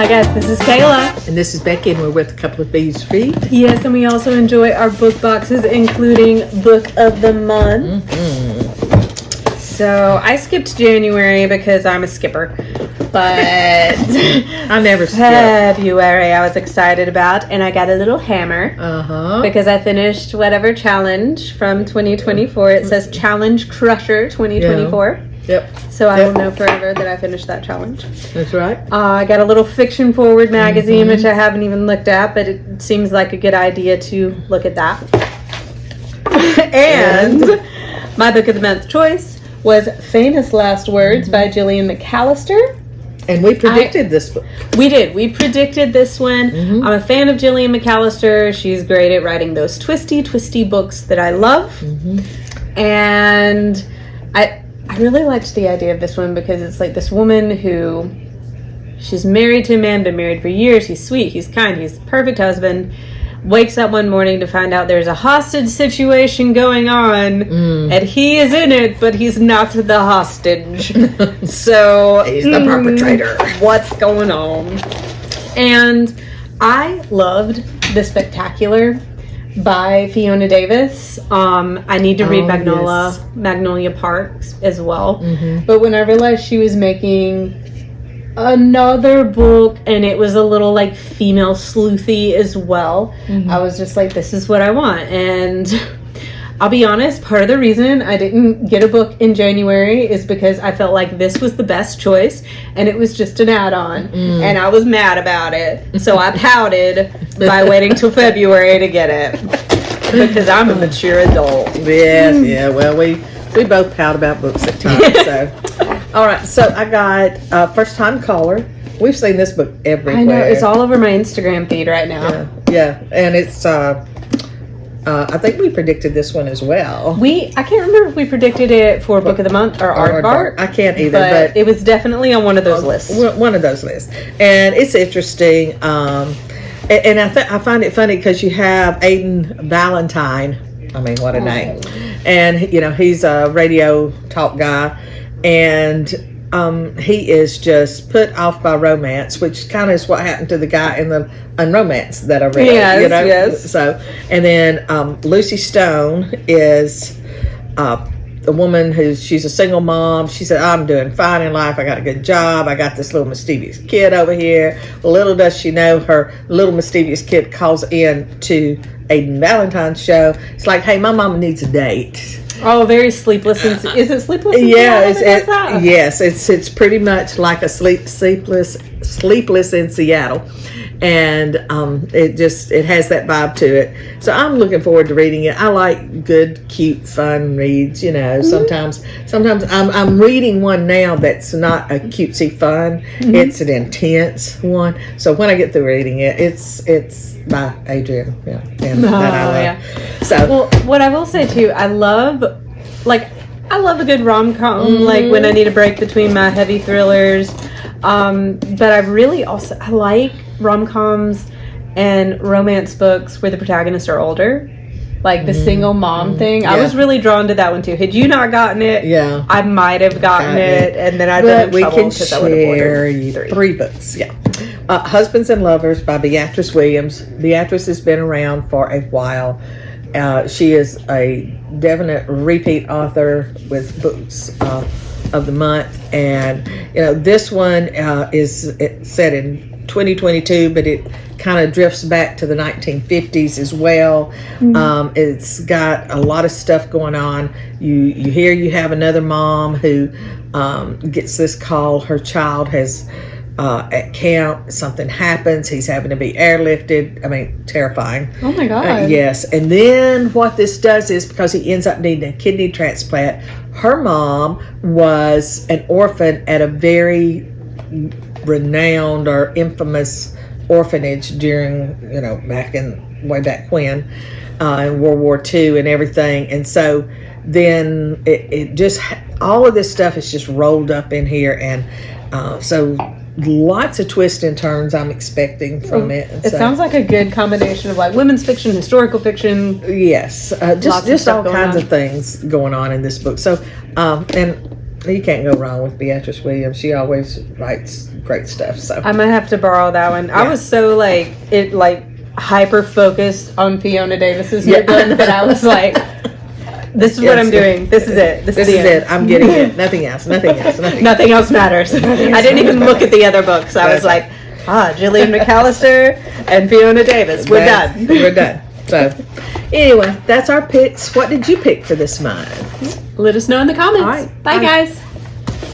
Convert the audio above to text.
Hi guys, this is Kayla. And this is Becky, and we're with a couple of Bees Read. Yes, and we also enjoy our book boxes, including Book of the Month. Mm-hmm. So I skipped January because I'm a skipper, but I never skip. February I was excited about, and I got a little hammer because I finished whatever challenge from 2024. It says Challenge Crusher 2024. Yeah. Yep. So I will know forever that I finished that challenge. That's right. I got a little Fiction Forward magazine, which I haven't even looked at, but it seems like a good idea to look at that. And my book of the month choice was Famous Last Words by Gillian McAllister. And we predicted this book. We did. We predicted this one. I'm a fan of Gillian McAllister. She's great at writing those twisty books that I love. And I really liked the idea of this one because it's like this woman who, she's married to a man, been married for years. He's sweet, he's kind, he's the perfect husband. Wakes up one morning to find out there's a hostage situation going on, and he is in it, but he's not the hostage. So he's the perpetrator. What's going on? And I loved The Spectacular by Fiona Davis. I need to read Magnolia Parks as well. But when I realized she was making another book and it was a little like female sleuthy as well, I was just like, this is what I want. And I'll be honest, part of the reason I didn't get a book in January is because I felt like this was the best choice and it was just an add-on, and I was mad about it. So I pouted by waiting till February to get it because I'm a mature adult. Yes, yeah. Well, we both pout about books at times. So, all right. So I got First Time Caller. We've seen this book everywhere. I know, it's all over my Instagram feed right now. Yeah, and it's. I think we predicted this one as well. I can't remember if we predicted it for Book of the Month or Aardvark. I can't either, but it was definitely on one of those lists. One of those lists, and it's interesting. And I find it funny because you have Aiden Valentine. I mean, what a name! And you know, he's a radio talk guy, and he is just put off by romance, which kind of is what happened to the guy in the Unromance that I read. Yes, you know? yes. So, and then Lucy Stone is the woman she's a single mom. She said, I'm doing fine in life. I got a good job. I got this little mischievous kid over here. Little does she know, her little mischievous kid calls in to Aiden Valentine's show. It's like, hey, my mama needs a date. Oh, very Sleepless. Is it Sleepless in Seattle? Yes, it's pretty much like a Sleepless in Seattle, and it has that vibe to it. So I'm looking forward to reading it. I like good, cute, fun reads. You know, sometimes I'm reading one now that's not a cutesy fun. It's an intense one. So when I get through reading it, it's by Adrian. Yeah, and that I love. Yeah. So, well, what I will say too, I love a good rom-com, like when I need a break between my heavy thrillers. But I really also, I like rom-coms and romance books where the protagonists are older. Like the single mom thing. Yeah. I was really drawn to that one too. Had you not gotten it, I might have gotten it, and then I'd been in trouble because I would have ordered three books. Yeah. Husbands and Lovers by Beatrice Williams. Beatrice has been around for a while. She is a definite repeat author with books of the month, and you know, this one is set in 2022, but it kind of drifts back to the 1950s as well. It's got a lot of stuff going on. You hear you have another mom who gets this call. Her child has at camp, something happens. He's having to be airlifted. I mean, terrifying. Oh my God. Yes. And then what this does is, because he ends up needing a kidney transplant, her mom was an orphan at a very renowned or infamous orphanage during, way back when, in World War II and everything. And so then it just, all of this stuff is just rolled up in here. And so lots of twists and turns I'm expecting from it. It sounds like a good combination of like women's fiction, historical fiction. Yes, just all kinds of things going on in this book. So, and You can't go wrong with Beatrice Williams. She always writes great stuff. So I might have to borrow that one. I was so hyper focused on Fiona Davis's new book that I was like, this is what I'm doing. This is it. This is it. I'm getting it. Nothing else. Nothing else. Nothing else matters. I didn't even look at the other books. I was like, Gillian McAllister and Fiona Davis. We're done. We're done. So, anyway, that's our picks. What did you pick for this month? Let us know in the comments. All right. Bye, guys.